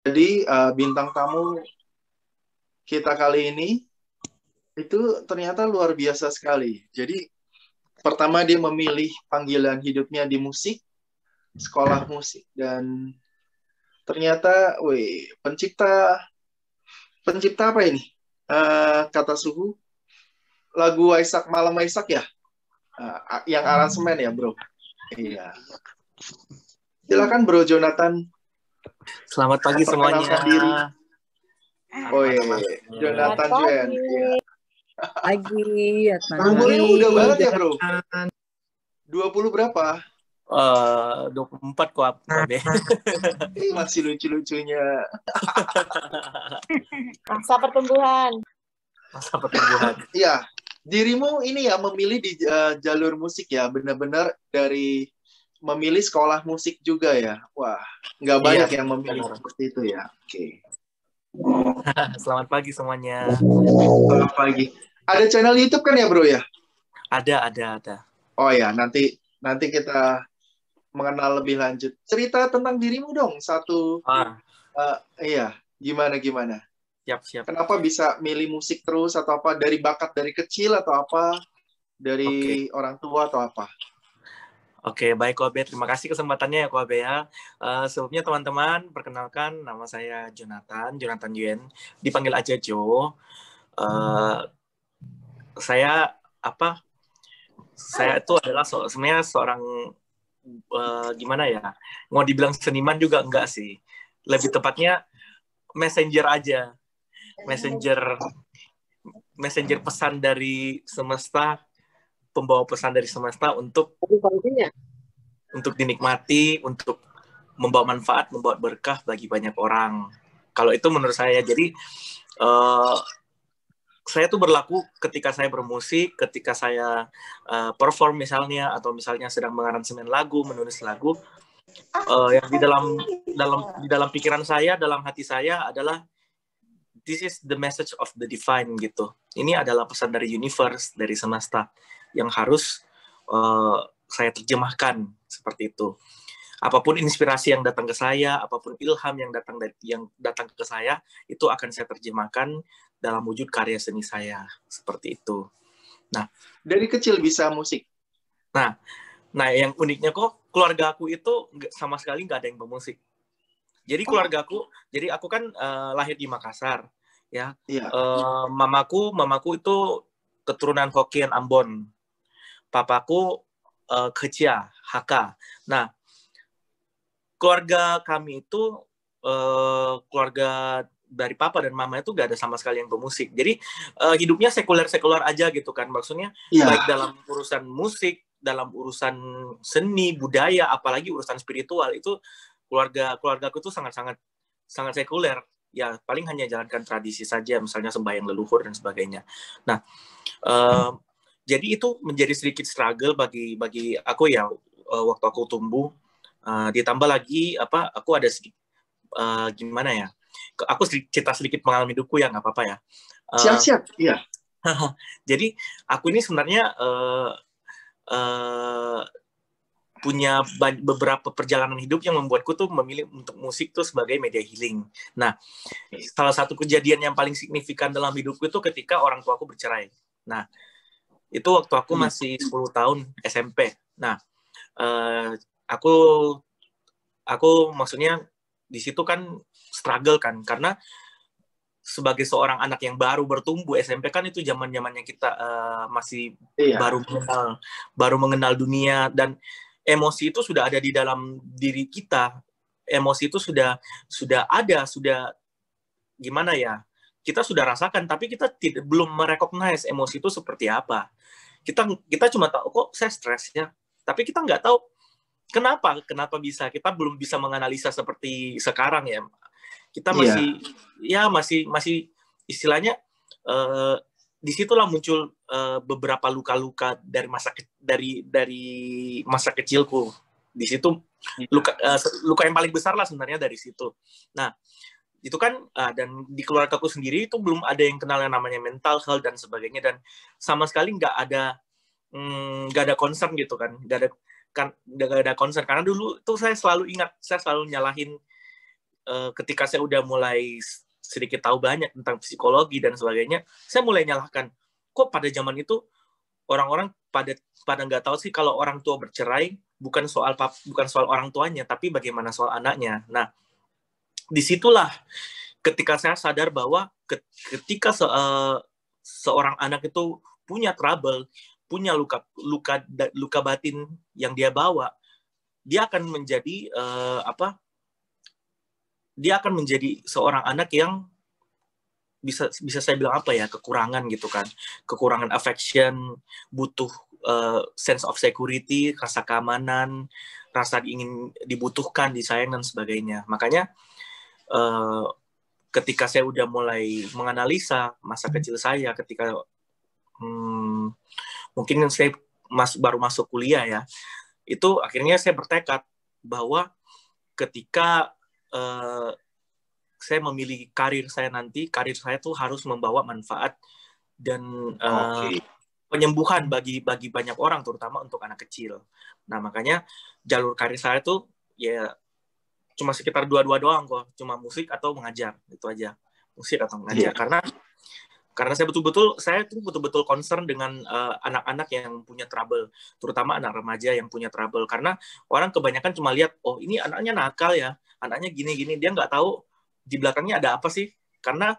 Jadi bintang tamu kita kali ini itu ternyata luar biasa sekali. Jadi pertama dia memilih panggilan hidupnya di musik, sekolah musik, dan ternyata, pencipta pencipta apa ini? Kata suhu, lagu Waisak Malam Waisak ya, yang aransemen ya bro. Iya. Silakan Bro Jonathan, Selamat pagi semuanya. perkenalkan diri. Oh iya, Selamat Jonathan Juen. pagi. Iya. Pagi, Umurnya muda banget ya bro. Jonathan. 20 berapa? 24 kok Abe. Masih lucu-lucunya. Masa pertumbuhan. Masa pertumbuhan. Iya, dirimu ini ya memilih di jalur musik ya, benar-benar dari memilih sekolah musik juga ya. Wah, nggak banyak yang memilih seperti itu ya. Oke. Selamat pagi semuanya. Selamat pagi. Ada channel YouTube kan ya bro ya? Ada. Oh ya, nanti kita mengenal lebih lanjut. Cerita tentang dirimu dong, satu. Iya, gimana? Siap. Kenapa bisa milih musik terus atau apa? Dari bakat dari kecil atau apa? Dari orang tua atau apa? Oke, baik Kobe. Terima kasih kesempatannya ya Kobe ya. Sebelumnya teman-teman, perkenalkan nama saya Jonathan Yuen. Dipanggil aja Jo. Saya itu adalah sebenarnya seorang gimana ya? Mau dibilang seniman juga enggak sih. Lebih tepatnya messenger aja. Messenger pesan dari semesta, pembawa pesan dari semesta untuk dinikmati, untuk membawa manfaat, membawa berkah bagi banyak orang. Kalau itu menurut saya. Jadi saya tuh berlaku ketika saya bermusik, ketika saya perform misalnya, atau misalnya sedang mengaransemen lagu, menulis lagu, yang di dalam pikiran saya, dalam hati saya adalah this is the message of the divine gitu. Ini adalah pesan dari universe, dari semesta yang harus saya terjemahkan seperti itu. Apapun inspirasi yang datang ke saya, apapun ilham yang datang ke saya, itu akan saya terjemahkan dalam wujud karya seni saya seperti itu. Nah, dari kecil bisa musik. Nah, yang uniknya kok keluarga aku itu sama sekali nggak ada yang pemusik. Jadi keluarga aku, jadi aku kan lahir di Makassar, ya. Iya. Mamaku itu keturunan Hokkien Ambon, papaku Kecia Hakka. Nah, keluarga kami itu keluarga dari papa dan mama itu gak ada sama sekali yang pemusik. Jadi hidupnya sekuler aja gitu kan. Maksudnya baik dalam urusan musik, dalam urusan seni, budaya, apalagi urusan spiritual, itu keluargaku tuh sangat sekuler. Ya paling hanya jalankan tradisi saja, misalnya sembahyang leluhur dan sebagainya. Nah, jadi itu menjadi sedikit struggle bagi aku ya waktu aku tumbuh. Ditambah lagi aku ada gimana ya? Aku cerita sedikit pengalaman hidupku ya, nggak apa-apa ya. Siap, iya. Jadi aku ini sebenarnya punya beberapa perjalanan hidup yang membuatku tuh memilih untuk musik tuh sebagai media healing. Nah, salah satu kejadian yang paling signifikan dalam hidupku itu ketika orang tuaku bercerai. Nah, itu waktu aku masih 10 tahun SMP. Nah, aku maksudnya di situ kan struggle kan, karena sebagai seorang anak yang baru bertumbuh, SMP kan itu zaman-zamannya kita masih baru mengenal dunia, dan emosi itu sudah ada di dalam diri kita. Emosi itu sudah gimana ya? Kita sudah rasakan, tapi kita belum merecognize emosi itu seperti apa. Kita cuma tahu kok saya stres ya, tapi kita nggak tahu kenapa kita belum bisa menganalisa seperti sekarang ya. Kita masih istilahnya disitulah muncul beberapa luka-luka dari masa kecilku. Di situ luka yang paling besar lah sebenarnya dari situ. Nah, itu kan dan di keluargaku sendiri itu belum ada yang kenal yang namanya mental health dan sebagainya, dan sama sekali nggak ada concern gitu kan, nggak ada concern, karena dulu tuh saya selalu nyalahin ketika saya udah mulai sedikit tahu banyak tentang psikologi dan sebagainya, saya mulai nyalahkan, kok pada zaman itu orang-orang pada nggak tahu sih kalau orang tua bercerai bukan soal orang tuanya, tapi bagaimana soal anaknya. Nah, disitulah ketika saya sadar bahwa ketika seorang anak itu punya trouble, punya luka batin yang dia bawa, dia akan menjadi dia akan menjadi seorang anak yang bisa saya bilang apa ya, kekurangan gitu kan, kekurangan affection, butuh sense of security, rasa keamanan, rasa ingin dibutuhkan, disayang dan sebagainya. Makanya ketika saya udah mulai menganalisa masa kecil saya, ketika mungkin saya baru masuk kuliah ya, itu akhirnya saya bertekad bahwa ketika saya memilih karir saya nanti, karir saya tuh harus membawa manfaat dan penyembuhan bagi banyak orang, terutama untuk anak kecil. Nah, makanya jalur karir saya tuh ya cuma sekitar dua doang kok, cuma musik atau mengajar, itu aja, musik atau mengajar. Karena saya betul-betul concern dengan anak-anak yang punya trouble, terutama anak remaja yang punya trouble. Karena orang kebanyakan cuma lihat, oh ini anaknya nakal ya, anaknya gini-gini, dia nggak tahu di belakangnya ada apa sih. Karena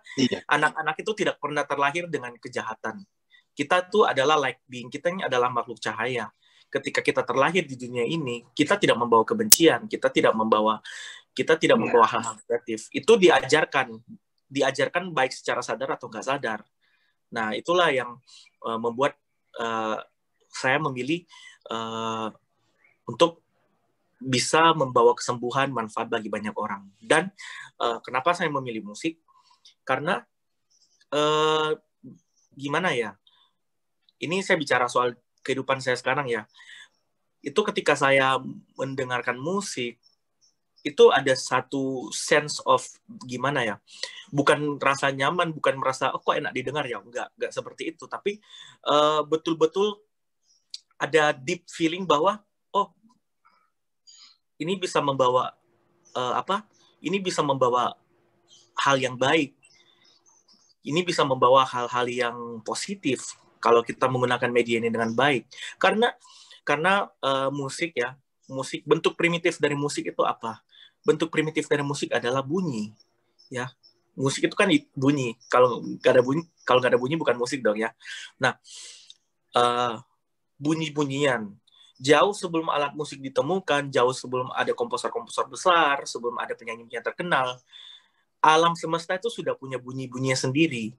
anak-anak itu tidak pernah terlahir dengan kejahatan. Kita tuh adalah light being, kita ini adalah makhluk cahaya. Ketika kita terlahir di dunia ini, kita tidak membawa kebencian, kita tidak membawa hal-hal negatif. Itu diajarkan baik secara sadar atau nggak sadar. Nah, itulah yang membuat saya memilih untuk bisa membawa kesembuhan, manfaat bagi banyak orang. Dan kenapa saya memilih musik? Karena gimana ya? Ini saya bicara soal kehidupan saya sekarang ya. Itu ketika saya mendengarkan musik, itu ada satu sense of gimana ya, bukan rasa nyaman, bukan merasa kok enak didengar ya, enggak seperti itu, tapi betul-betul ada deep feeling bahwa ini bisa membawa hal yang baik, ini bisa membawa hal-hal yang positif kalau kita menggunakan media ini dengan baik. Karena musik ya, bentuk primitif dari musik itu apa? Bentuk primitif dari musik adalah bunyi, ya. Musik itu kan bunyi. Kalau nggak ada bunyi bukan musik dong ya. Nah, bunyi-bunyian. Jauh sebelum alat musik ditemukan, jauh sebelum ada komposer-komposer besar, sebelum ada penyanyi-penyanyi terkenal, alam semesta itu sudah punya bunyi-bunyinya sendiri.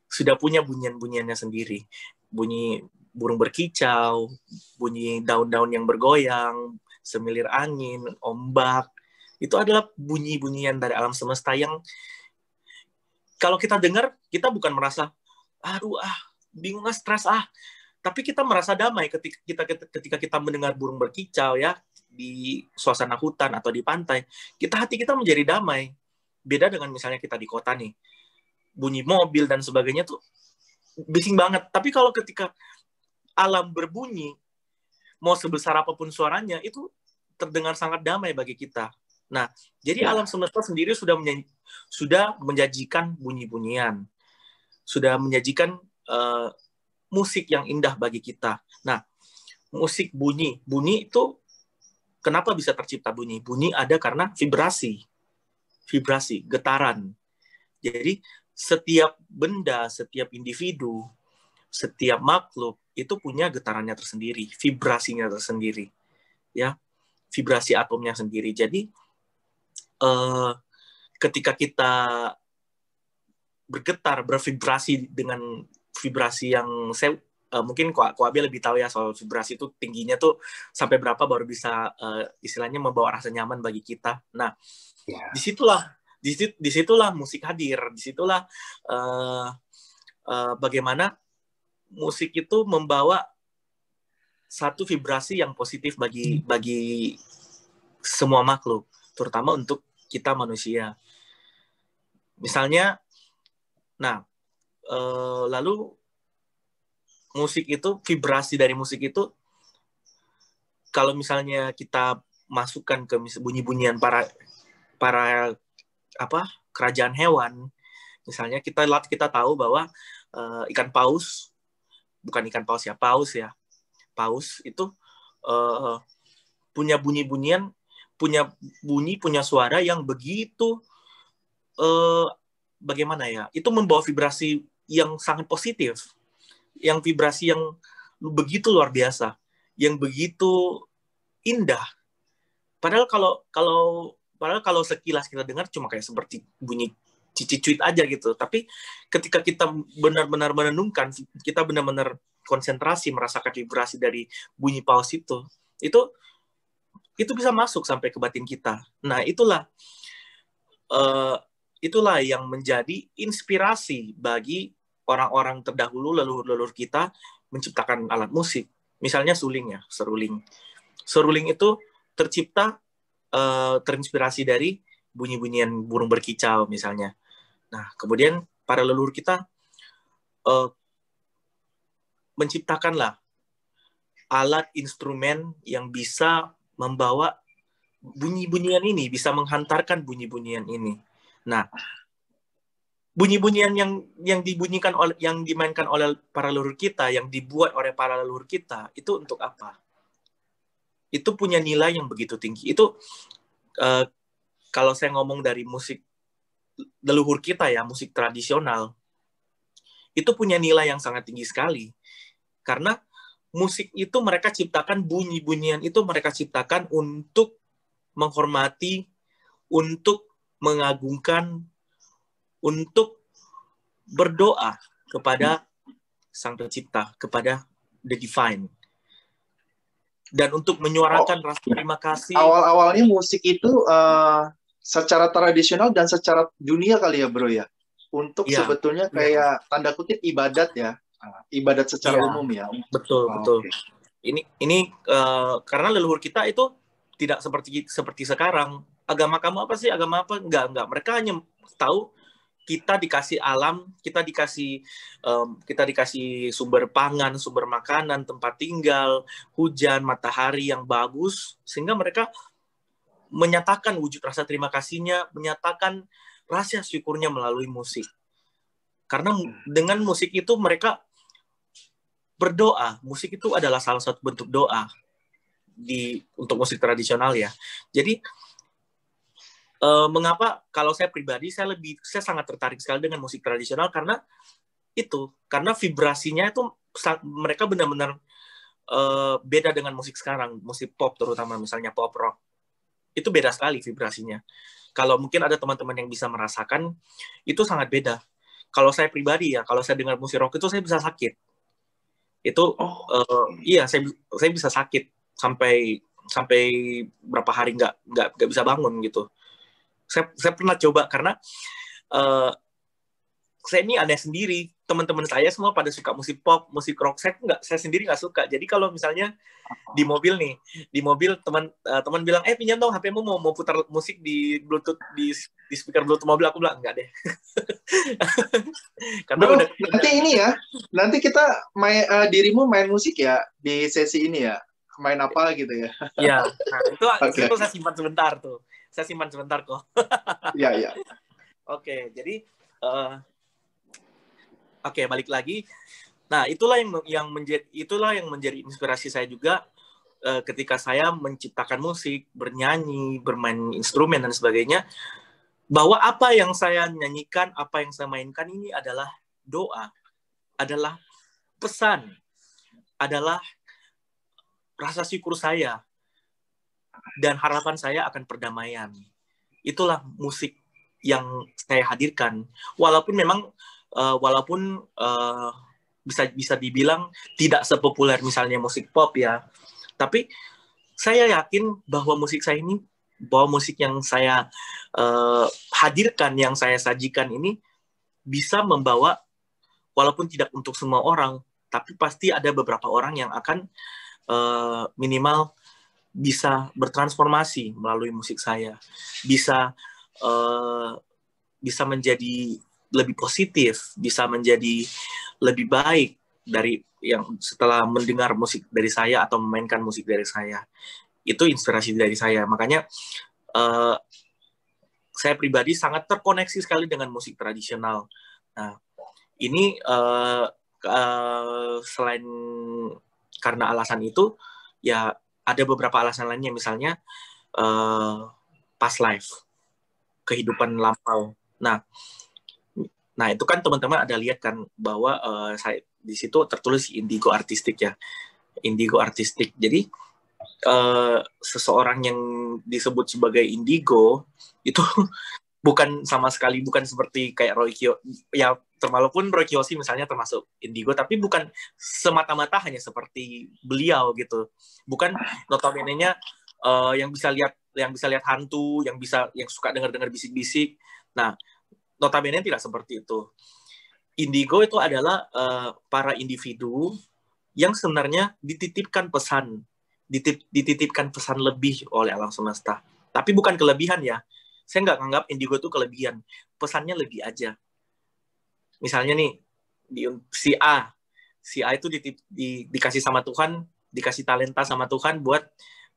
Sudah punya bunyian-bunyiannya sendiri. Bunyi burung berkicau, bunyi daun-daun yang bergoyang, semilir angin, ombak. Itu adalah bunyi-bunyian dari alam semesta yang kalau kita dengar, kita bukan merasa, bingung, stres, tapi kita merasa damai ketika kita mendengar burung berkicau ya di suasana hutan atau di pantai. Hati kita menjadi damai. Beda dengan misalnya kita di kota nih, bunyi mobil dan sebagainya tuh bising banget. Tapi kalau ketika alam berbunyi, mau sebesar apapun suaranya, itu terdengar sangat damai bagi kita. Nah, jadi alam semesta sendiri sudah menjanjikan bunyi-bunyian, sudah menjanjikan musik yang indah bagi kita. Nah, musik bunyi itu kenapa bisa tercipta bunyi? Bunyi ada karena vibrasi, getaran. Jadi setiap benda, setiap individu, setiap makhluk itu punya getarannya tersendiri, vibrasinya tersendiri, ya, vibrasi atomnya sendiri. Jadi ketika kita bergetar, bervibrasi dengan vibrasi yang saya mungkin Ko Abe lebih tahu ya soal vibrasi itu tingginya tuh sampai berapa baru bisa istilahnya membawa rasa nyaman bagi kita. Nah, disitulah musik hadir, disitulah bagaimana musik itu membawa satu vibrasi yang positif bagi semua makhluk, terutama untuk kita manusia. Misalnya, lalu musik itu, vibrasi dari musik itu, kalau misalnya kita masukkan ke bunyi-bunyian para para kerajaan hewan. Misalnya kita tahu bahwa ikan paus, bukan ikan paus ya, paus itu punya bunyi-bunyian, punya suara yang begitu bagaimana ya? Itu membawa vibrasi yang sangat positif, yang vibrasi yang begitu luar biasa, yang begitu indah. Padahal kalau sekilas kita dengar cuma kayak seperti bunyi cici-cuit aja gitu. Tapi ketika kita benar-benar menenungkan, kita benar-benar konsentrasi merasakan vibrasi dari bunyi paus itu bisa masuk sampai ke batin kita. Nah, itulah yang menjadi inspirasi bagi orang-orang terdahulu, leluhur-leluhur kita menciptakan alat musik. Misalnya suling ya, seruling. Seruling itu tercipta terinspirasi dari bunyi-bunyian burung berkicau misalnya. Nah, kemudian para leluhur kita menciptakanlah alat instrumen yang bisa membawa bunyi-bunyian ini, bisa menghantarkan bunyi-bunyian ini. Nah, bunyi-bunyian yang dibunyikan yang dimainkan oleh para leluhur kita, yang dibuat oleh para leluhur kita, itu untuk apa? Itu punya nilai yang begitu tinggi. Itu kalau saya ngomong dari musik leluhur kita ya, musik tradisional, itu punya nilai yang sangat tinggi sekali. Karena musik itu mereka ciptakan, bunyi-bunyian itu mereka ciptakan untuk menghormati, untuk mengagungkan, untuk berdoa kepada Sang Pencipta, kepada the Divine. Dan untuk menyuarakan rasa terima kasih. Awal-awalnya musik itu secara tradisional dan secara dunia kali ya, Bro ya. Untuk sebetulnya kayak tanda kutip ibadat ya. Ibadat secara umum ya. Betul. Okay. Ini karena leluhur kita itu tidak seperti sekarang. Agama kamu apa sih? Agama apa? Enggak. Mereka hanya tahu kita dikasih alam, kita dikasih sumber pangan, sumber makanan, tempat tinggal, hujan, matahari yang bagus, sehingga mereka menyatakan wujud rasa terima kasihnya, menyatakan rasa syukurnya melalui musik. Karena dengan musik itu mereka berdoa. Musik itu adalah salah satu bentuk doa untuk musik tradisional ya. Jadi mengapa kalau saya pribadi saya sangat tertarik sekali dengan musik tradisional karena vibrasinya itu mereka benar-benar beda dengan musik sekarang, musik pop terutama misalnya pop rock. Itu beda sekali vibrasinya. Kalau mungkin ada teman-teman yang bisa merasakan, itu sangat beda. Kalau saya pribadi ya, kalau saya dengar musik rock itu saya bisa sakit. Itu iya saya bisa sakit sampai berapa hari nggak bisa bangun gitu. Saya pernah coba karena saya ini aneh sendiri. Teman-teman saya semua pada suka musik pop, musik rock. Saya sendiri nggak suka. Jadi kalau misalnya di mobil teman bilang, pinjam dong HP-mu mau putar musik di Bluetooth di speaker Bluetooth mobil, aku bilang enggak deh. Karena nanti kita dirimu main musik ya di sesi ini ya. Main apa gitu ya? Iya, itu saya simpan sebentar tuh. Saya simpan sebentar kok. Iya. Oke, jadi balik lagi. Nah, itulah yang menjadi inspirasi saya juga ketika saya menciptakan musik, bernyanyi, bermain instrumen dan sebagainya, bahwa apa yang saya nyanyikan, apa yang saya mainkan ini adalah doa, adalah pesan, adalah rasa syukur saya dan harapan saya akan perdamaian. Itulah musik yang saya hadirkan. Walaupun bisa dibilang tidak sepopuler misalnya musik pop ya, tapi saya yakin bahwa musik yang saya hadirkan, yang saya sajikan ini bisa membawa, walaupun tidak untuk semua orang, tapi pasti ada beberapa orang yang akan minimal bisa bertransformasi melalui musik saya, bisa menjadi lebih positif, bisa menjadi lebih baik dari yang setelah mendengar musik dari saya atau memainkan musik dari saya. Itu inspirasi dari saya. Makanya saya pribadi sangat terkoneksi sekali dengan musik tradisional. Nah, ini selain karena alasan itu, ya ada beberapa alasan lainnya, misalnya past life, kehidupan lampau. Nah itu kan teman-teman ada lihat kan bahwa saya di situ tertulis indigo artistik ya, indigo artistik. Jadi seseorang yang disebut sebagai indigo itu bukan sama sekali, bukan seperti kayak Roy Kiyoshi ya, walaupun Roy Kiyoshi misalnya termasuk indigo, tapi bukan semata-mata hanya seperti beliau gitu, bukan notabene-nya yang bisa lihat hantu, yang suka dengar bisik-bisik. Nah, notabene tidak seperti itu. Indigo itu adalah para individu yang sebenarnya dititipkan pesan lebih oleh alam semesta, tapi bukan kelebihan ya. Saya nggak anggap indigo itu kelebihan, pesannya lebih aja. Misalnya nih, si A itu dikasih sama Tuhan, dikasih talenta sama Tuhan buat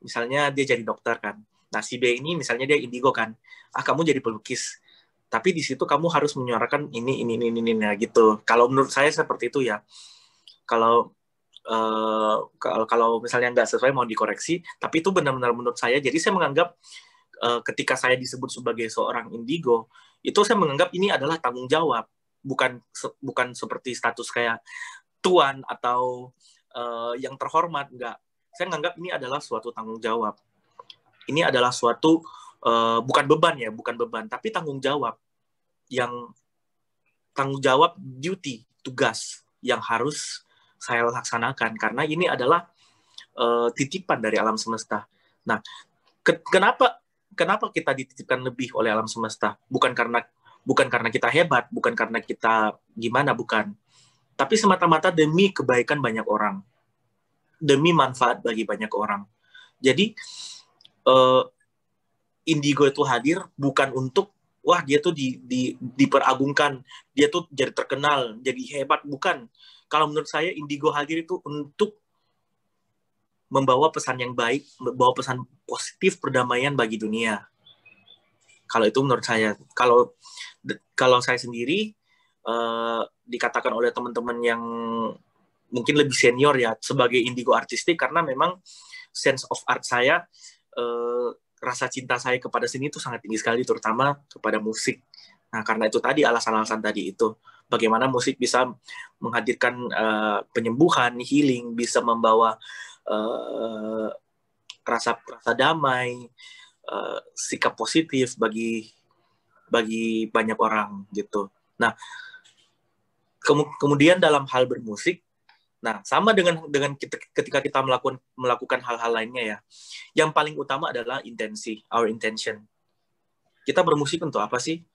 misalnya dia jadi dokter kan. Nah si B ini misalnya dia indigo kan, kamu jadi pelukis, tapi di situ kamu harus menyuarakan ini nah, gitu. Kalau menurut saya seperti itu ya. Kalau misalnya nggak sesuai mau dikoreksi, tapi itu benar-benar menurut saya. Jadi saya menganggap ketika saya disebut sebagai seorang indigo, itu saya menganggap ini adalah tanggung jawab, bukan seperti status kayak tuan atau yang terhormat, enggak. Saya menganggap ini adalah suatu tanggung jawab. Ini adalah suatu bukan beban, tapi tanggung jawab, duty, tugas yang harus saya laksanakan, karena ini adalah titipan dari alam semesta. Nah, kenapa kita dititipkan lebih oleh alam semesta? Bukan karena kita hebat, bukan karena kita gimana, bukan. Tapi semata-mata demi kebaikan banyak orang, demi manfaat bagi banyak orang. Jadi indigo itu hadir bukan untuk wah dia tuh diperagungkan, dia tuh jadi terkenal, jadi hebat, bukan. Kalau menurut saya indigo hadir itu untuk membawa pesan yang baik, membawa pesan positif perdamaian bagi dunia. Kalau itu menurut saya. Kalau saya sendiri dikatakan oleh teman-teman yang mungkin lebih senior ya sebagai indigo artistik, karena memang sense of art saya, rasa cinta saya kepada seni itu sangat tinggi sekali, terutama kepada musik. Nah, karena itu tadi alasan-alasan tadi itu. Bagaimana musik bisa menghadirkan penyembuhan, healing, bisa membawa rasa damai, sikap positif bagi banyak orang gitu. Nah, kemudian dalam hal bermusik, nah sama dengan ketika kita melakukan hal-hal lainnya ya. Yang paling utama adalah our intention. Kita bermusik untuk apa sih?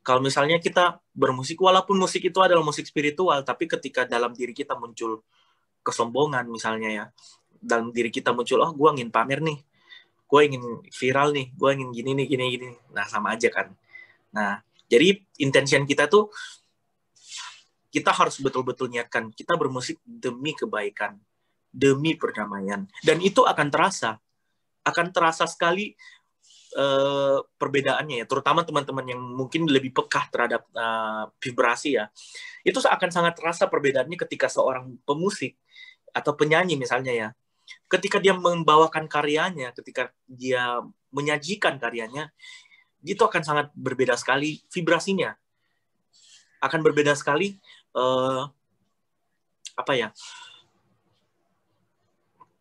Kalau misalnya kita bermusik, walaupun musik itu adalah musik spiritual, tapi ketika dalam diri kita muncul kesombongan misalnya ya, dalam diri kita muncul, oh gue ingin pamer nih, gue ingin viral nih, gue ingin gini. Nah sama aja kan. Nah jadi intention kita tuh, kita harus betul-betul niatkan, kita bermusik demi kebaikan, demi perdamaian, dan itu akan terasa sekali perbedaannya ya, terutama teman-teman yang mungkin lebih peka terhadap vibrasi ya, itu akan sangat terasa perbedaannya ketika seorang pemusik atau penyanyi misalnya ya, ketika dia membawakan karyanya, ketika dia menyajikan karyanya, itu akan sangat berbeda sekali vibrasinya, akan berbeda sekali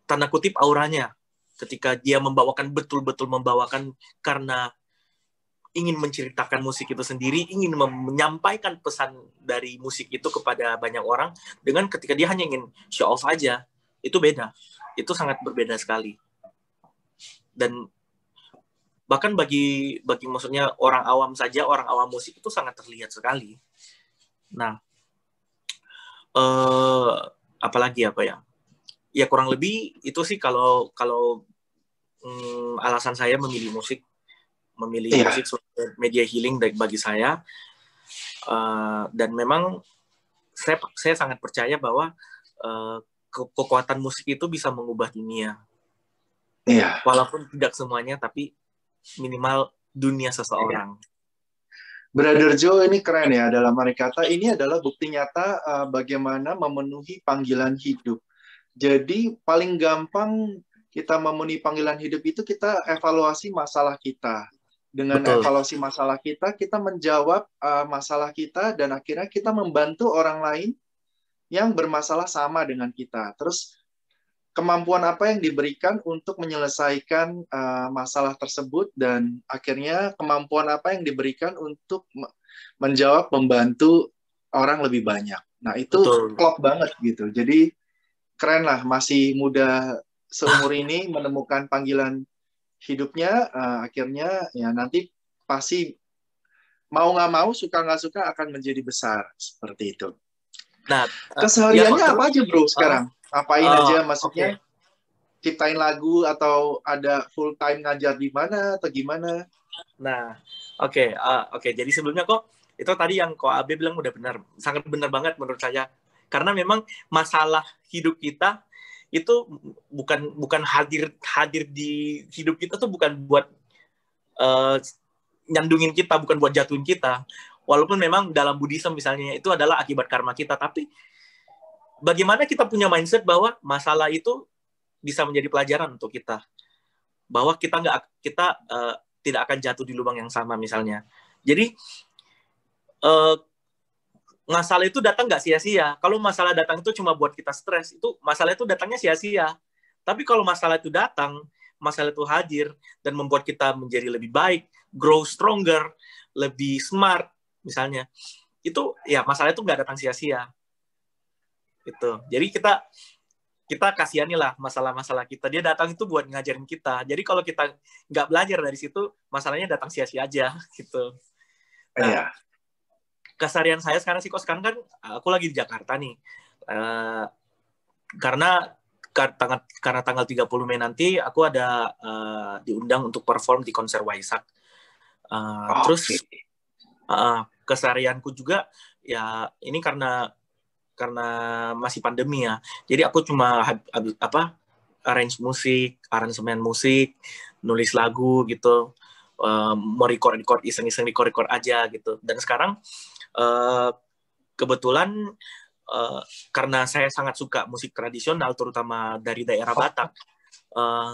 tanda kutip auranya, ketika dia betul-betul membawakan karena ingin menceritakan musik itu sendiri, ingin menyampaikan pesan dari musik itu kepada banyak orang, dengan ketika dia hanya ingin show off aja, itu beda. Itu sangat berbeda sekali. Dan bahkan bagi maksudnya orang awam saja, orang awam musik itu sangat terlihat sekali. Nah, apalagi apa ya? Ya kurang lebih itu sih kalau alasan saya memilih musik sebagai media healing bagi saya, dan memang saya sangat percaya bahwa kekuatan musik itu bisa mengubah dunia. Walaupun tidak semuanya, tapi minimal dunia seseorang. Brother Joe ini keren ya, dalam arti kata ini adalah bukti nyata bagaimana memenuhi panggilan hidup. Jadi paling gampang kita memenuhi panggilan hidup itu kita evaluasi masalah kita. Dengan Betul. evaluasi masalah kita menjawab masalah kita dan akhirnya kita membantu orang lain yang bermasalah sama dengan kita. Terus kemampuan apa yang diberikan untuk menyelesaikan masalah tersebut dan akhirnya kemampuan apa yang diberikan untuk menjawab, membantu orang lebih banyak. Nah, itu Betul. klop banget gitu. Jadi keren lah, masih muda seumur ini menemukan panggilan hidupnya, akhirnya ya nanti pasti mau nggak mau, suka nggak suka akan menjadi besar seperti itu. Nah, kesehariannya ya, apa aja bro sekarang? Apain aja maksudnya? Okay. Ciptain lagu atau ada full time ngajar di mana atau gimana? Nah, oke. Jadi sebelumnya kok itu tadi yang kok Abe bilang udah benar, sangat benar banget menurut saya. Karena memang masalah hidup kita itu bukan hadir di hidup kita tuh bukan buat nyandungin kita, bukan buat jatuhin kita. Walaupun memang dalam Buddhism misalnya itu adalah akibat karma kita, tapi bagaimana kita punya mindset bahwa masalah itu bisa menjadi pelajaran untuk kita, bahwa kita tidak akan jatuh di lubang yang sama misalnya. Jadi masalah itu datang nggak sia-sia. Kalau masalah datang itu cuma buat kita stres, itu masalah itu datangnya sia-sia. Tapi kalau masalah itu datang, masalah itu hadir dan membuat kita menjadi lebih baik, grow stronger, lebih smart misalnya, itu ya masalah itu nggak datang sia-sia. Gitu. Jadi kita kasihanilah masalah-masalah kita. Dia datang itu buat ngajarin kita. Jadi kalau kita nggak belajar dari situ, masalahnya datang sia-sia aja gitu. Nah, keseharian saya sekarang kan aku lagi di Jakarta nih. Karena tanggal 30 Mei nanti aku ada diundang untuk perform di konser Waisak. Terus keseharianku juga ya ini karena masih pandemi ya. Jadi aku cuma arrange musik, aransemen musik, nulis lagu gitu. Mau record iseng-iseng record aja gitu. Dan sekarang kebetulan karena saya sangat suka musik tradisional terutama dari daerah Batak.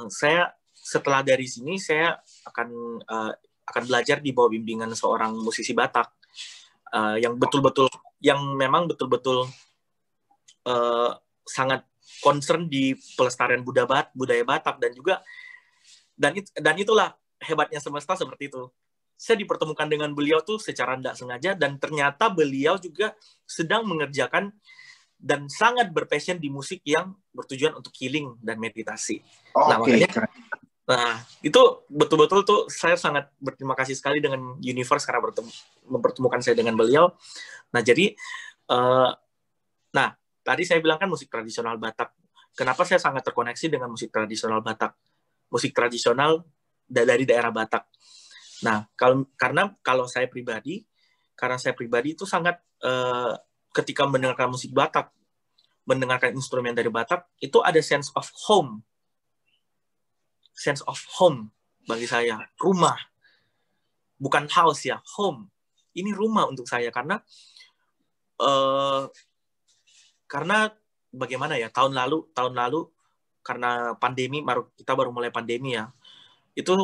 Saya setelah dari sini saya akan belajar di bawah bimbingan seorang musisi Batak yang memang betul-betul sangat concern di pelestarian budaya Batak dan itulah hebatnya semesta seperti itu. Saya dipertemukan dengan beliau tuh secara tidak sengaja dan ternyata beliau juga sedang mengerjakan dan sangat berpassion di musik yang bertujuan untuk healing dan meditasi. Nah, itu betul-betul tuh saya sangat berterima kasih sekali dengan Universe karena mempertemukan saya dengan beliau. Nah, jadi tadi saya bilang kan musik tradisional Batak. Kenapa saya sangat terkoneksi dengan musik tradisional Batak? Musik tradisional dari daerah Batak. Nah, kalau saya pribadi itu sangat ketika mendengarkan musik Batak, mendengarkan instrumen dari Batak, itu ada sense of home. Sense of home bagi saya, rumah. Bukan house ya, home. Ini rumah untuk saya karena bagaimana ya, tahun lalu karena pandemi, kita baru mulai pandemi ya, itu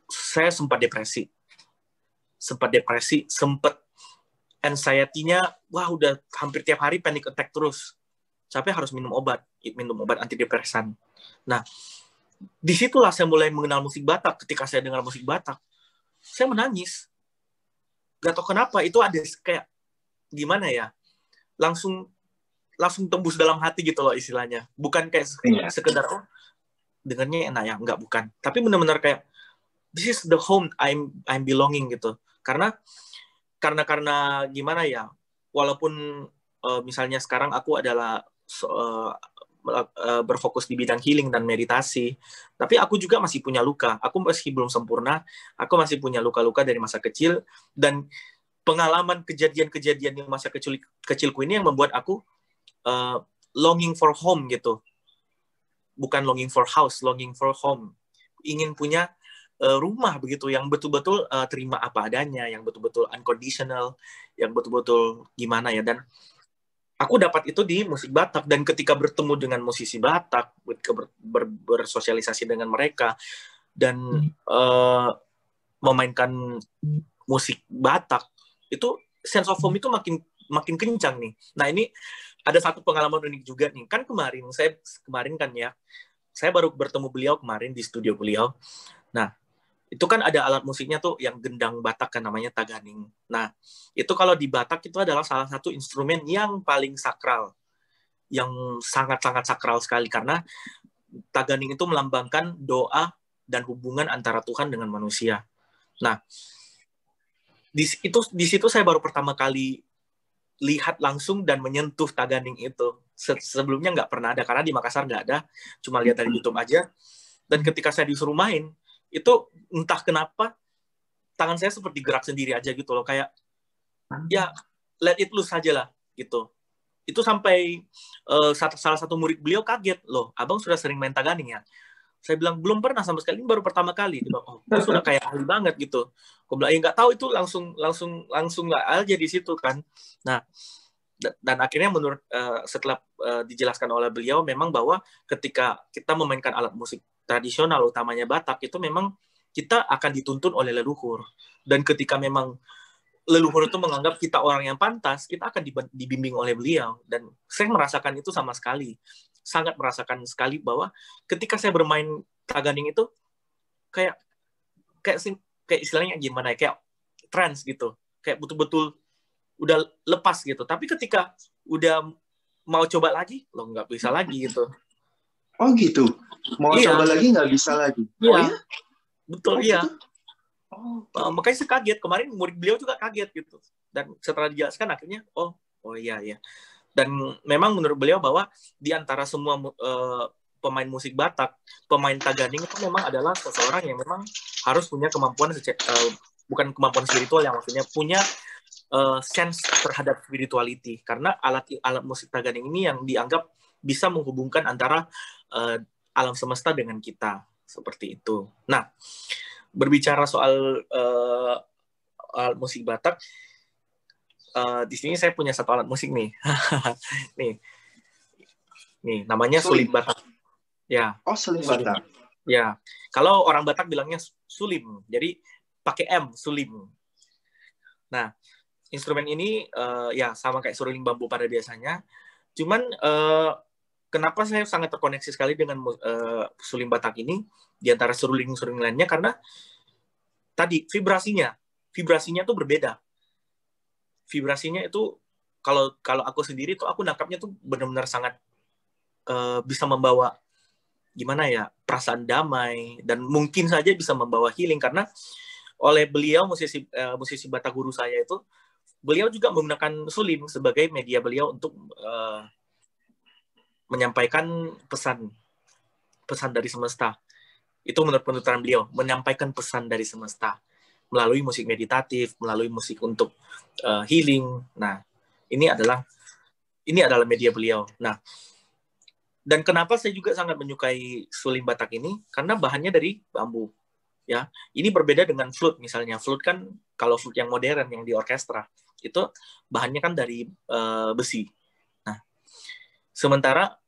saya sempat depresi, sempat anxiety-nya, udah hampir tiap hari panic attack terus, sampai harus minum obat antidepresan. Nah, disitulah saya mulai mengenal musik Batak. Ketika saya dengar musik Batak, saya menangis. Gak tahu kenapa, itu ada kayak gimana ya, langsung tembus dalam hati gitu loh istilahnya. Bukan kayak sekedar dengarnya enak ya, enggak, bukan. Tapi benar-benar kayak this is the home I'm belonging gitu. Karena gimana ya, walaupun misalnya sekarang aku adalah berfokus di bidang healing dan meditasi, tapi aku juga masih punya luka. Aku masih belum sempurna. Aku masih punya luka-luka dari masa kecil dan pengalaman kejadian-kejadian di masa kecilku ini yang membuat aku longing for home gitu. Bukan longing for house, longing for home. Ingin punya rumah begitu, yang betul-betul terima apa adanya, yang betul-betul unconditional, yang betul-betul gimana ya. Dan aku dapat itu di musik Batak, dan ketika bertemu dengan musisi Batak, bersosialisasi dengan mereka dan memainkan musik Batak, itu sense of home itu makin kencang nih. Nah, ini ada satu pengalaman unik juga nih. Kan kemarin kan ya, saya baru bertemu beliau kemarin di studio beliau. Nah, itu kan ada alat musiknya tuh yang gendang Batak kan, namanya taganing. Nah, itu kalau di Batak itu adalah salah satu instrumen yang paling sakral, yang sangat-sangat sakral sekali, karena taganing itu melambangkan doa dan hubungan antara Tuhan dengan manusia. Nah, di situ saya baru pertama kali lihat langsung dan menyentuh taganing itu. Sebelumnya nggak pernah ada, karena di Makassar nggak ada, cuma lihat dari YouTube aja. Dan ketika saya disuruh main, itu entah kenapa tangan saya seperti gerak sendiri aja gitu loh, kayak ya let it loose aja lah gitu. Itu sampai salah satu murid beliau kaget, loh abang sudah sering main taganing ya? Saya bilang belum pernah sama sekali, ini baru pertama kali. Dia bilang, oh sudah kayak ahli banget gitu. Aku bilang ya nggak tahu, itu langsung nggak aja di situ kan. Nah, dan akhirnya menurut setelah dijelaskan oleh beliau, memang bahwa ketika kita memainkan alat musik tradisional utamanya Batak, itu memang kita akan dituntun oleh leluhur, dan ketika memang leluhur itu menganggap kita orang yang pantas, kita akan dibimbing oleh beliau. Dan saya merasakan itu sama sekali, sangat merasakan sekali bahwa ketika saya bermain taganing itu kayak istilahnya gimana ya, kayak trance gitu, kayak betul-betul udah lepas gitu. Tapi ketika udah mau coba lagi, lo nggak bisa lagi gitu. Oh gitu. Mau coba lagi nggak bisa lagi. Iya. Oh ya? Betul, iya. Gitu? Oh, makanya saya kaget. Kemarin murid beliau juga kaget gitu. Dan setelah dijelaskan akhirnya, oh iya ya. Dan memang menurut beliau bahwa di antara semua pemain musik Batak, pemain taganing itu memang adalah seseorang yang memang harus punya kemampuan, bukan kemampuan spiritual, yang maksudnya punya sense terhadap spirituality, karena alat musik taganing ini yang dianggap bisa menghubungkan antara alam semesta dengan kita, seperti itu. Nah, berbicara soal alat musik Batak, di sini saya punya satu alat musik nih. nih namanya sulim Batak. Ya. Oh, sulim Batak. Ya, kalau orang Batak bilangnya sulim, jadi pakai M, sulim. Nah, instrumen ini ya sama kayak seruling bambu pada biasanya. Cuman kenapa saya sangat terkoneksi sekali dengan suling Batak ini di antara seruling lainnya, karena tadi vibrasinya tuh berbeda. Vibrasinya itu kalau aku sendiri tuh aku nangkapnya tuh benar-benar sangat bisa membawa gimana ya, perasaan damai, dan mungkin saja bisa membawa healing, karena oleh beliau musisi Batak guru saya itu, beliau juga menggunakan sulim sebagai media beliau untuk menyampaikan pesan dari semesta. Itu menurut penuturan beliau, menyampaikan pesan dari semesta melalui musik meditatif, melalui musik untuk healing. Nah, ini adalah media beliau. Nah, dan kenapa saya juga sangat menyukai sulim Batak ini, karena bahannya dari bambu. Ya, ini berbeda dengan flute misalnya. Flute kan, kalau flute yang modern yang di orkestra itu bahannya kan dari besi. Nah, sementara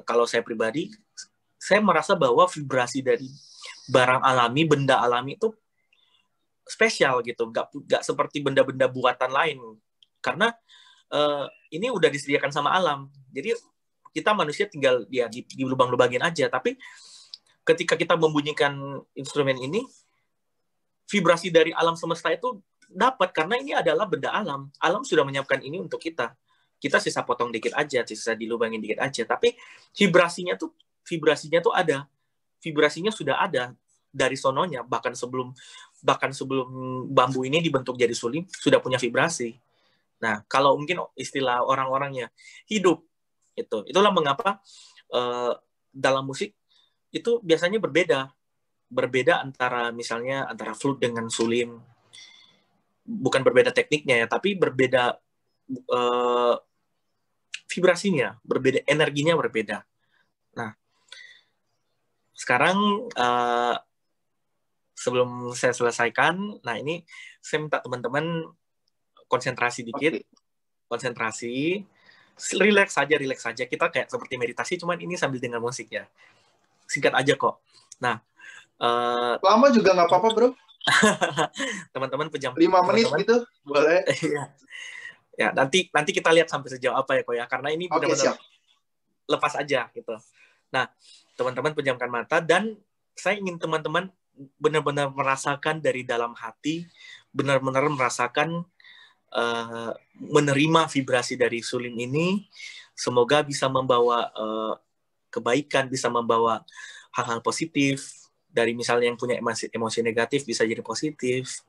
kalau saya pribadi, saya merasa bahwa vibrasi dari barang alami, benda alami itu spesial gitu, nggak seperti benda-benda buatan lain, karena ini udah disediakan sama alam. Jadi kita manusia tinggal di lubang-lubangin aja. Tapi ketika kita membunyikan instrumen ini, vibrasi dari alam semesta itu dapat, karena ini adalah benda alam. Alam sudah menyiapkan ini untuk kita. Kita sisa potong dikit aja, sisa dilubangin dikit aja. Tapi vibrasinya tuh ada. Vibrasinya sudah ada dari sononya. Bahkan sebelum bambu ini dibentuk jadi sulim, sudah punya vibrasi. Nah, kalau mungkin istilah orang-orangnya hidup, itulah mengapa dalam musik itu biasanya berbeda antara misalnya antara flute dengan sulim. Bukan berbeda tekniknya ya, tapi berbeda vibrasinya, berbeda energinya, berbeda. Nah, sekarang sebelum saya selesaikan, nah ini saya minta teman-teman konsentrasi dikit, konsentrasi, relax saja. Kita kayak seperti meditasi, cuman ini sambil dengar musik ya. Singkat aja kok. Nah, lama juga nggak apa-apa bro. Teman-teman 5 menit gitu, boleh. Ya, nanti kita lihat sampai sejauh apa ya kok ya, karena ini benar-benar lepas aja gitu. Nah, teman-teman pejamkan mata dan saya ingin teman-teman benar-benar merasakan dari dalam hati, benar-benar merasakan menerima vibrasi dari Sulim ini. Semoga bisa membawa kebaikan, bisa membawa hal-hal positif. Dari misalnya yang punya emosi negatif bisa jadi positif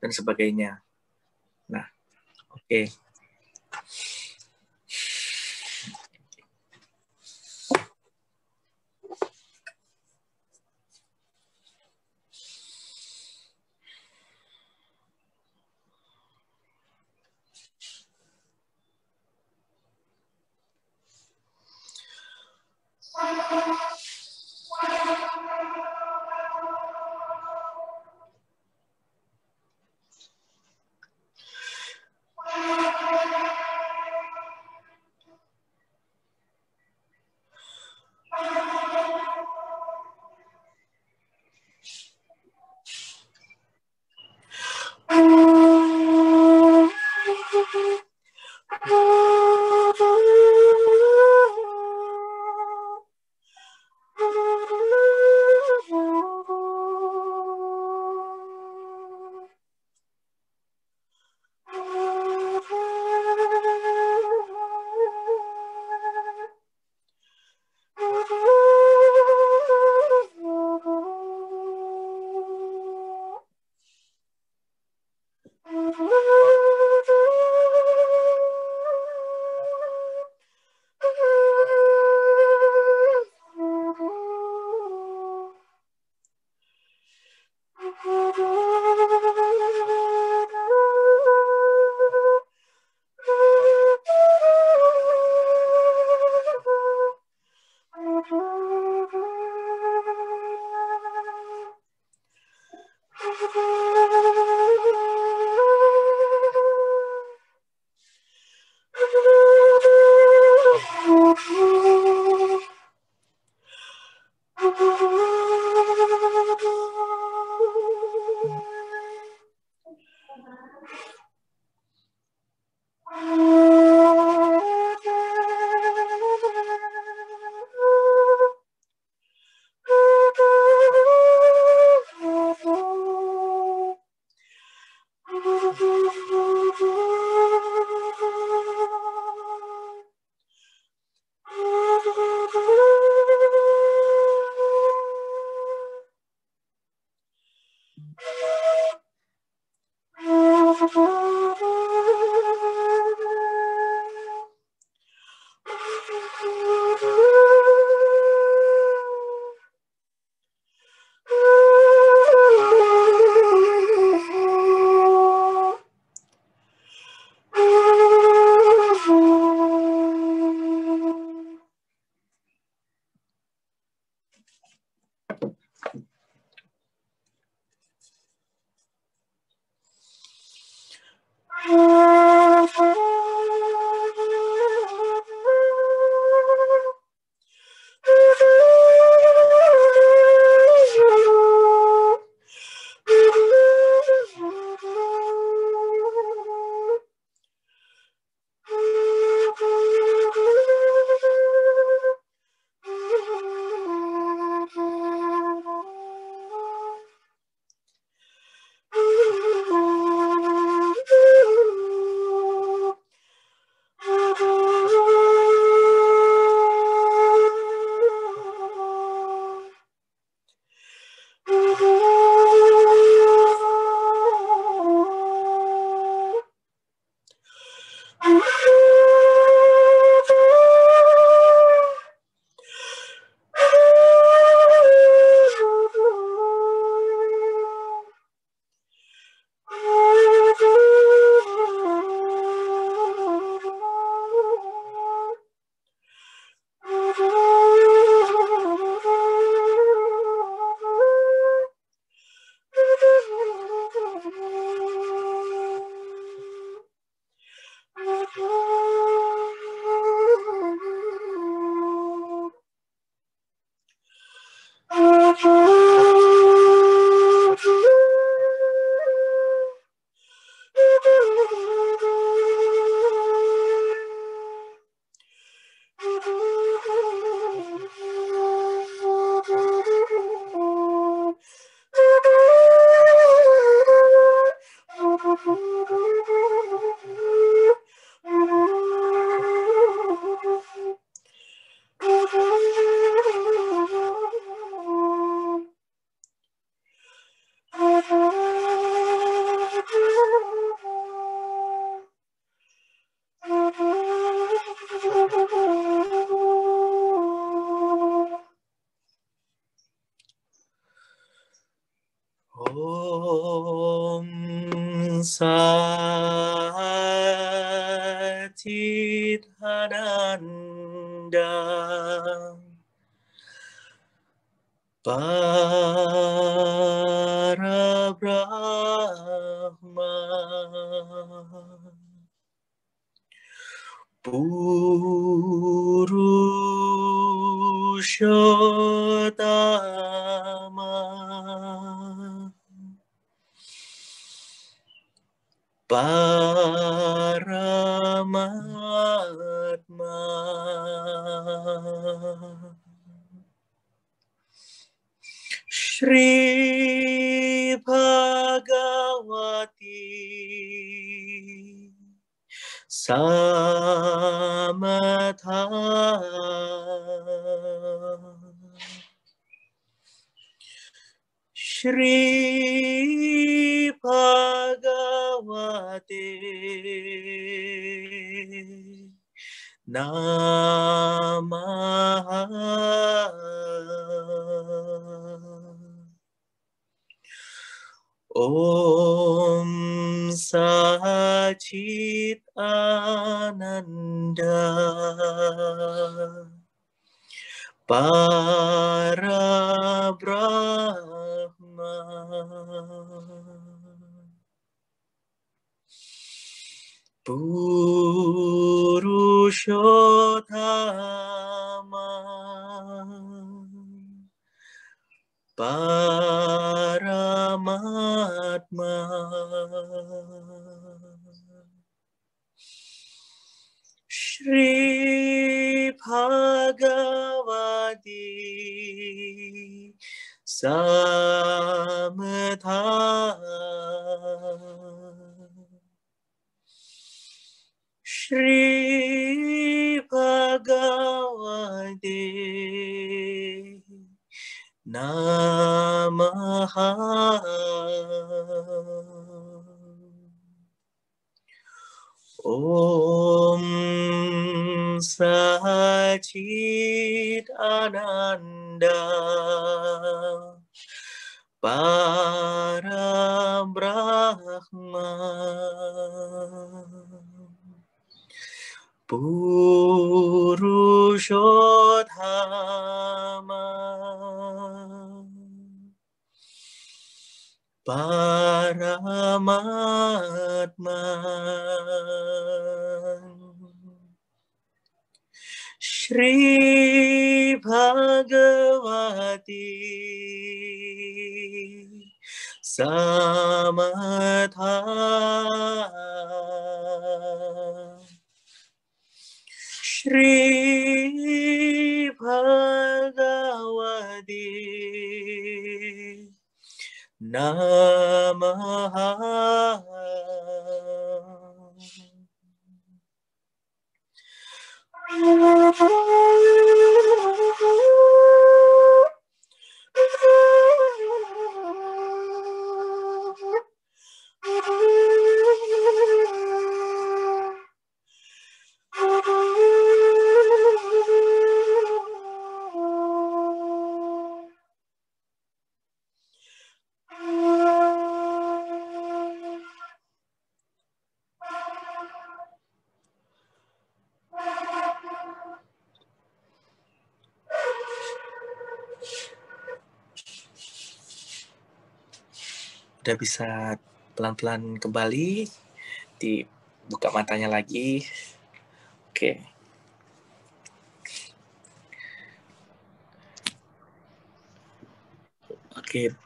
dan sebagainya. Nah, oke. Om Satchitananda Parabrahma Purushottama Paramatma Shri Bhagavati Samatha Shri Bhagavate Namaha Om Satchitananda Parabrahma Purushottama Paramatma Shri Bhagavati Samatha Shri Bhagavate Namaha Om Satchitananda Parabrahma Purushottama Paramatma Shri Bhagavati Samatha Shri Bhagavati Namaha udah bisa pelan-pelan kembali, dibuka matanya lagi. Oke. Oke.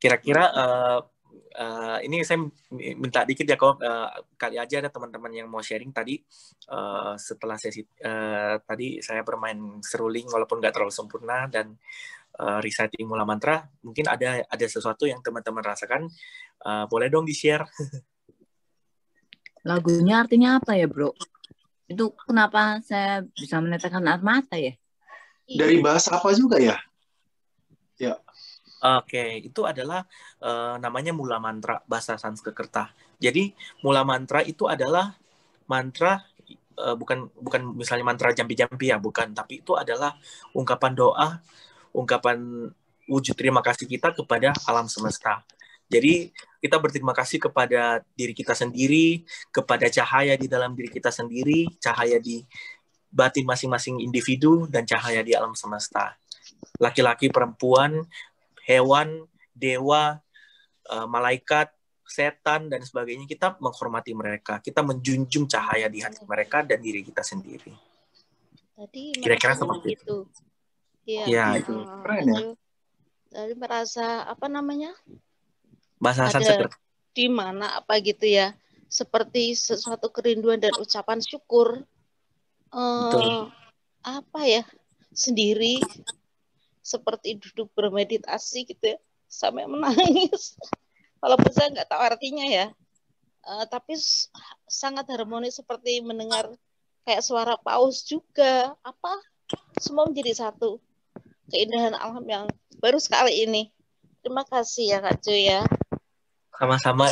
Kira-kira ini saya minta dikit ya, kok kali aja ada teman-teman yang mau sharing tadi setelah sesi tadi saya bermain seruling walaupun nggak terlalu sempurna dan reciting mula mantra, mungkin ada sesuatu yang teman-teman rasakan, boleh dong di-share. Lagunya artinya apa ya, Bro? Itu kenapa saya bisa meneteskan air mata ya? Dari bahasa apa juga ya? Ya. Oke, itu adalah namanya mula mantra, bahasa Sanskerta. Jadi mula mantra itu adalah mantra, bukan misalnya mantra jampi-jampi ya, bukan, tapi itu adalah ungkapan doa, ungkapan wujud terima kasih kita kepada alam semesta. Jadi kita berterima kasih kepada diri kita sendiri, kepada cahaya di dalam diri kita sendiri, cahaya di batin masing-masing individu, dan cahaya di alam semesta. Laki-laki, perempuan, hewan, dewa, malaikat, setan, dan sebagainya, kita menghormati mereka. Kita menjunjung cahaya di hati mereka dan diri kita sendiri. Tadi Kira-kira seperti itu. Iya. Ya, itu. Keren ya. Tadi merasa apa namanya? Bahasa Ada Sansekerta. di mana apa gitu ya? Seperti sesuatu kerinduan dan ucapan syukur. Betul. Apa ya? Sendiri seperti duduk bermeditasi gitu ya, sampai menangis. Walaupun saya nggak tahu artinya ya, tapi sangat harmonis seperti mendengar kayak suara paus juga. Apa? Semua menjadi satu. Keindahan alam yang baru sekali ini. Terima kasih ya Kak Jo ya. Sama-sama.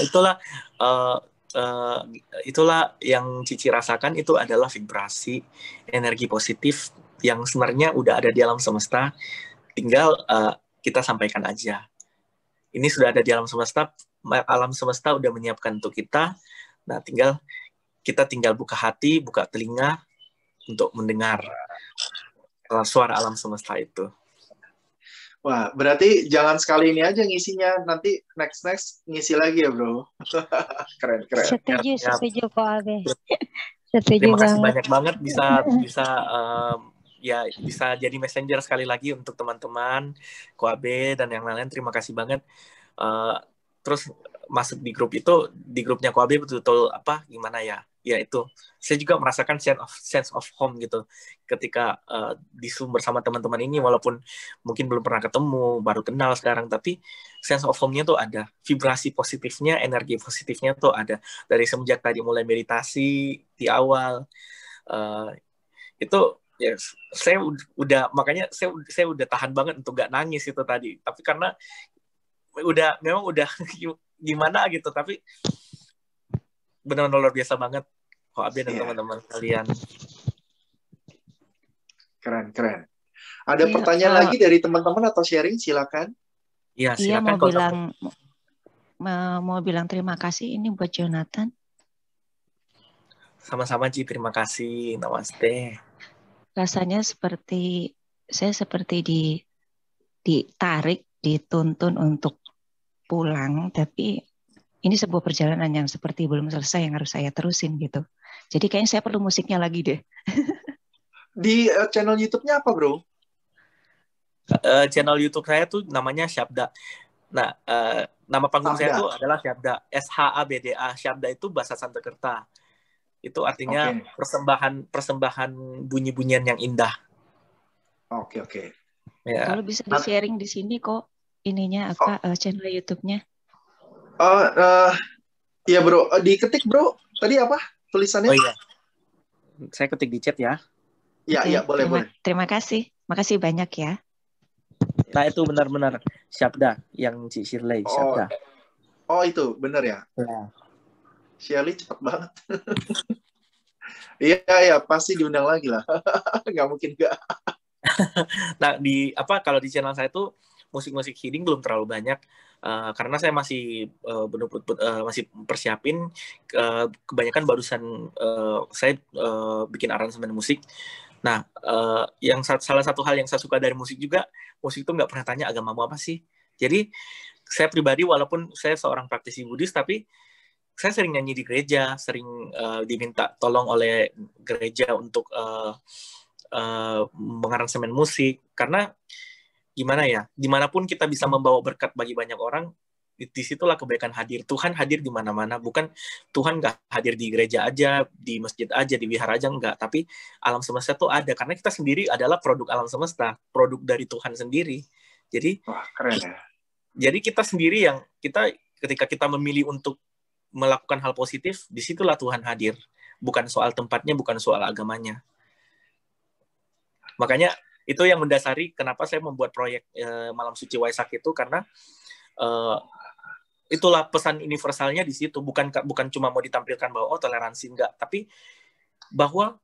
Itulah yang Cici rasakan, itu adalah vibrasi energi positif yang sebenarnya udah ada di alam semesta, tinggal kita sampaikan aja. Ini sudah ada di alam semesta udah menyiapkan untuk kita. Nah, kita tinggal buka hati, buka telinga untuk mendengar suara alam semesta itu. Wah, berarti jangan sekali ini aja ngisinya, nanti next ngisi lagi ya, Bro. Keren. Setuju kok, Abe. Setuju Terima kasih banget. banyak banget bisa jadi messenger sekali lagi untuk teman-teman Koabe dan yang lain-lain. Terima kasih banget. Terus masuk di grupnya Koabe betul-betul gimana ya? Ya itu, saya juga merasakan sense of home gitu ketika di Zoom bersama teman-teman ini, walaupun mungkin belum pernah ketemu, baru kenal sekarang, tapi sense of home-nya tuh ada, vibrasi positifnya, energi positifnya tuh ada dari semenjak tadi mulai meditasi di awal. Itu ya, makanya saya udah tahan banget untuk gak nangis itu tadi, tapi karena memang udah gimana gitu, tapi benar-benar luar biasa banget kok Abi dan teman-teman kalian. Keren. Ada pertanyaan lagi dari teman-teman atau sharing? Silakan. Iya, silakan. Mau bilang terima kasih ini buat Jonathan. Sama-sama Ci, terima kasih. Namaste. Rasanya saya seperti ditarik, dituntun untuk pulang, tapi ini sebuah perjalanan yang seperti belum selesai yang harus saya terusin gitu. Jadi kayaknya saya perlu musiknya lagi deh. Di channel YouTube-nya apa, Bro? Channel YouTube saya tuh namanya Syabda. Nah, nama panggung saya tuh adalah Syabda. SHABDA. Syabda itu bahasa Sansekerta. Itu artinya persembahan bunyi-bunyian yang indah. Oke. Ya. Kalau bisa di-sharing di sini kok ininya channel YouTube-nya. Iya Bro, diketik Bro. Tadi apa tulisannya? Oh iya, saya ketik di chat ya. Iya, boleh. Terima kasih. Makasih banyak ya. Nah itu benar-benar Syabda yang Ci Shirley, Syabda. Oh itu benar ya? Ya. Shirley cepet banget. Iya, pasti diundang lagi lah. Nggak mungkin nggak. Nah kalau di channel saya tuh musik-musik healing belum terlalu banyak. Karena saya masih masih persiapin, kebanyakan barusan saya bikin aransemen musik. Nah, salah satu hal yang saya suka dari musik juga, musik itu nggak pernah tanya agamamu apa sih. Jadi saya pribadi walaupun saya seorang praktisi Buddhis, tapi saya sering nyanyi di gereja, sering diminta tolong oleh gereja untuk mengaransemen musik, karena gimana ya, dimanapun kita bisa membawa berkat bagi banyak orang, disitulah kebaikan hadir. Tuhan hadir di mana-mana, bukan Tuhan nggak hadir di gereja aja, di masjid aja, di wihara aja, enggak, tapi alam semesta tuh ada, karena kita sendiri adalah produk alam semesta, produk dari Tuhan sendiri. Jadi, wah, keren ya. Jadi kita sendiri yang ketika kita memilih untuk melakukan hal positif, disitulah Tuhan hadir, bukan soal tempatnya, bukan soal agamanya. Makanya itu yang mendasari kenapa saya membuat proyek Malam Suci Waisak itu, karena itulah pesan universalnya di situ, bukan cuma mau ditampilkan bahwa toleransi, enggak, tapi bahwa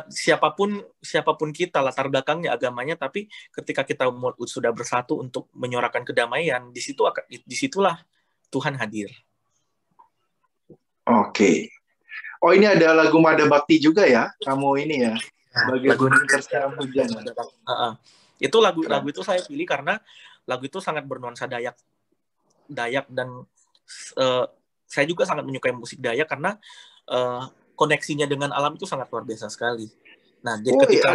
siapapun kita latar belakangnya agamanya, tapi ketika kita sudah bersatu untuk menyuarakan kedamaian, disitulah Tuhan hadir. Oke. Oh, ini ada lagu Mada Bakti juga ya, kamu ini ya. Lagu tersiram hujan. Itu lagu itu saya pilih karena lagu itu sangat bernuansa Dayak dan saya juga sangat menyukai musik Dayak karena koneksinya dengan alam itu sangat luar biasa sekali. Nah, jadi ketika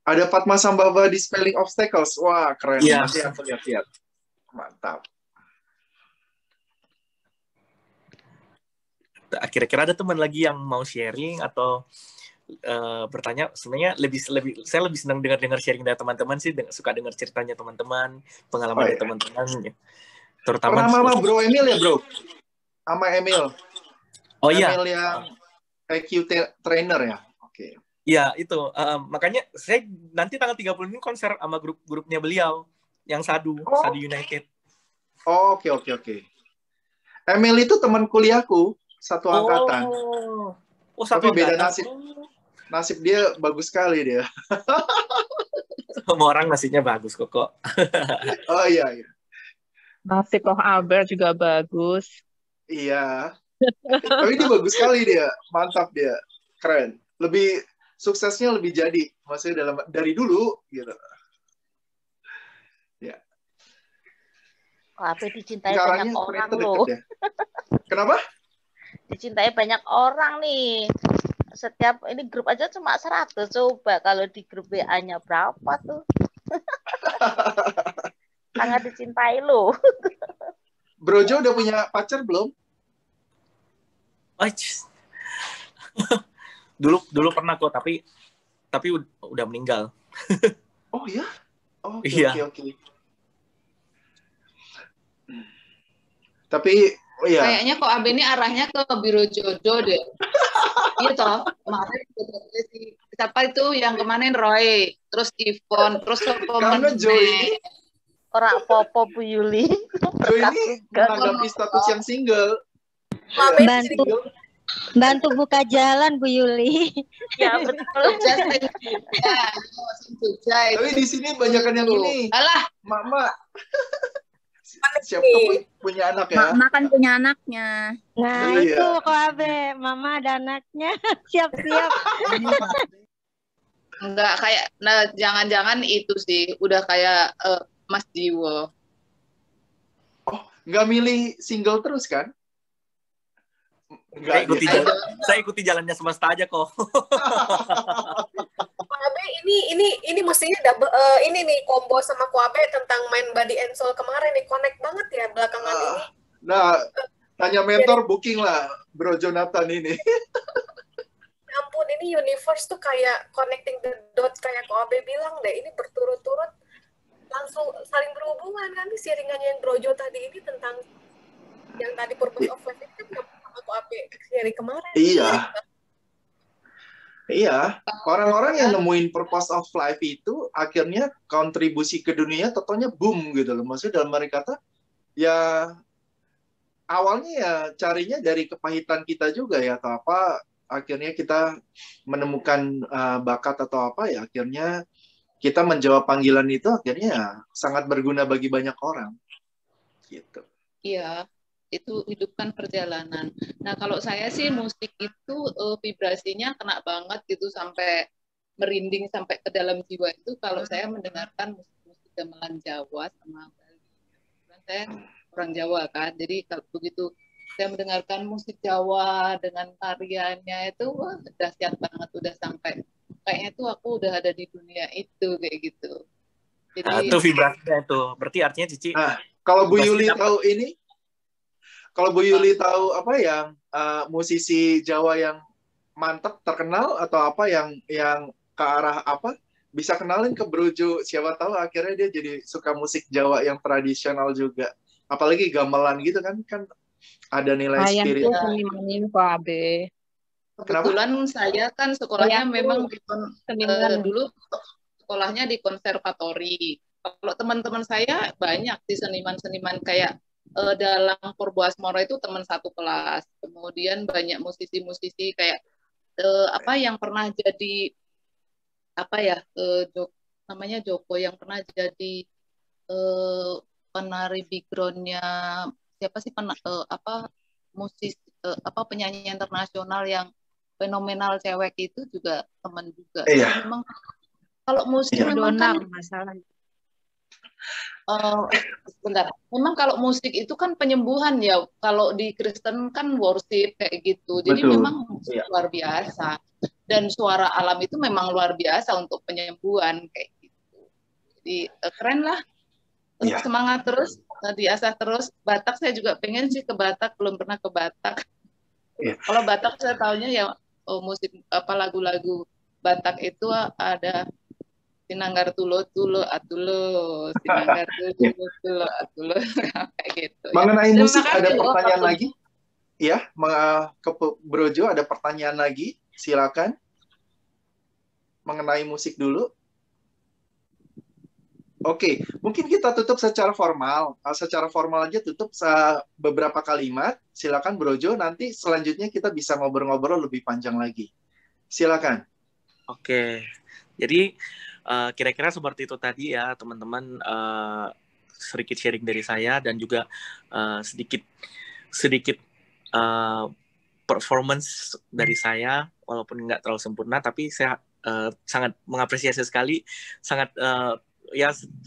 ada Fatma Sambava di Spelling Obstacles. Wah, keren. Iya. Nanti aku lihat. Mantap. Kira-kira ada teman lagi yang mau sharing atau bertanya? Sebenarnya saya lebih senang dengar sharing dari teman-teman sih, suka dengar ceritanya teman-teman, pengalaman dari teman-teman, terutama sama Bro Emil ya, Bro? Sama Emil. Oh iya. Emil yang IQ trainer ya. Oke. Iya, itu. Makanya saya nanti tanggal 30 ini konser sama grupnya beliau yang Sadu United. Oh, oke. Emil itu teman kuliahku, satu angkatan. Satu tapi beda angkatan. Nasib dia bagus sekali dia. Semua orang nasibnya bagus kok. Oh iya. Nasib Koh Aber juga bagus. Iya. Tapi dia bagus sekali dia. Mantap dia. Keren. Lebih suksesnya lebih jadi. Maksudnya dari dulu gitu. Ya. Koabe dicintai banyak orang loh. Ya. Kenapa? Dicintai banyak orang nih. Setiap ini grup aja cuma 100. Coba kalau di grup WA-nya berapa tuh? Sangat dicintai loh. Brojo udah punya pacar belum? Dulu pernah kok, tapi udah meninggal. Oh ya? Oh, oke. Tapi kayaknya kok Abe ini arahnya ke Biro Jodoh deh. Iya toh, kemarin siapa itu yang kemarin Roy, terus Ivon, terus karena Joy orang Popo Bu Yuli. Joy ini menanggapi status yang single. Bantu buka jalan Bu Yuli. Ya betul. Tapi di sini banyakan yang ini. Alah, Mama. Siapa tuh punya anak ya? Mama kan punya anaknya. Nah, iya. itu kok Abe, Mama ada anaknya. Siap-siap. enggak kayak, nah jangan-jangan itu sih udah kayak Mas Jiwo. Oh, nggak milih single terus kan? Saya ikuti jalannya semesta aja kok. Koabe ini mestinya double, ini nih combo sama Koabe tentang main Body and Soul kemarin nih, connect banget ya belakangan ini. Nah, tanya mentor booking lah Bro Jonathan ini. Ampun, ini universe tuh kayak connecting the dots kayak Koabe bilang deh, ini berturut-turut langsung saling berhubungan kan, siringannya yang Brojo tadi ini tentang yang tadi purpose of life ini kan sama Koabe dari kemarin. Iya, orang-orang yang nemuin purpose of life itu akhirnya kontribusi ke dunia totalnya boom gitu loh. Maksudnya dalam arti kata ya awalnya ya carinya dari kepahitan kita juga ya atau apa, akhirnya kita menemukan bakat atau apa ya, akhirnya kita menjawab panggilan itu akhirnya ya sangat berguna bagi banyak orang gitu. Iya, itu hidupkan perjalanan. Nah, kalau saya sih musik itu vibrasinya kena banget gitu sampai merinding sampai ke dalam jiwa itu kalau saya mendengarkan musik-musik gamelan Jawa sama Bali. Saya orang Jawa kan, jadi kalau begitu saya mendengarkan musik Jawa dengan tariannya itu wah dahsyat banget, udah sampai kayaknya tuh aku udah ada di dunia itu kayak gitu. Jadi itu vibrasinya itu. Berarti artinya Cici. Kalau Bu Yuli tahu ini, kalau Bu Yuli tahu apa yang musisi Jawa yang mantap terkenal atau apa yang ke arah apa, bisa kenalin ke Brojo, siapa tahu akhirnya dia jadi suka musik Jawa yang tradisional juga. Apalagi gamelan gitu kan ada nilai spirit. Senimanin Koabe. Kebetulan saya kan sekolahnya memang dulu sekolahnya di konservatori. Kalau teman-teman saya banyak di seniman-seniman kayak Dalang Purboasmoro itu teman satu kelas. Kemudian banyak musisi-musisi kayak yang pernah jadi namanya Joko yang pernah jadi penari backgroundnya siapa sih penyanyi internasional yang fenomenal cewek itu juga teman juga. Iya. Memang kalau musik memang kan masalah. Sebentar. Memang kalau musik itu kan penyembuhan ya. Kalau di Kristen kan worship kayak gitu. Jadi memang luar biasa. Dan suara alam itu memang luar biasa untuk penyembuhan kayak gitu. Jadi keren lah. Semangat terus, diasah terus. Batak saya juga pengen sih ke Batak, belum pernah ke Batak. Kalau Batak saya tahunya ya musik lagu-lagu Batak itu ada Sinanggar tulo atulo, Sinanggar tulo atulo, kayak gitu. Mengenai musik ada pertanyaan lagi? Ya, ke Brojo ada pertanyaan lagi, silakan. Mengenai musik dulu. Oke, mungkin kita tutup secara formal. Secara formal aja tutup beberapa kalimat. Silakan Brojo, nanti selanjutnya kita bisa ngobrol-ngobrol lebih panjang lagi. Silakan. Oke, jadi kira-kira seperti itu tadi ya teman-teman, sedikit sharing dari saya dan juga sedikit performance dari saya, walaupun nggak terlalu sempurna, tapi saya sangat mengapresiasi sekali, sangat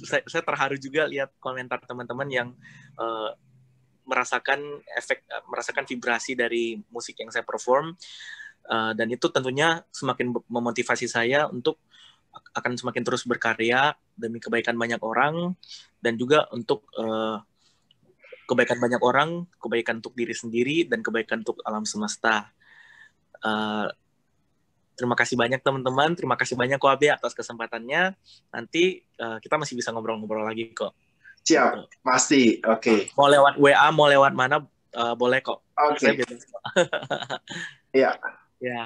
saya terharu juga lihat komentar teman-teman yang merasakan vibrasi dari musik yang saya perform, dan itu tentunya semakin memotivasi saya untuk akan semakin terus berkarya demi kebaikan banyak orang, dan juga untuk kebaikan banyak orang, kebaikan untuk diri sendiri, dan kebaikan untuk alam semesta. Terima kasih banyak teman-teman, terima kasih banyak Koabe atas kesempatannya. Nanti kita masih bisa ngobrol-ngobrol lagi kok. Siap, pasti. Oke. Mau lewat WA, mau lewat mana, boleh kok. Oke. Saya bebas kok. Iya. Ya.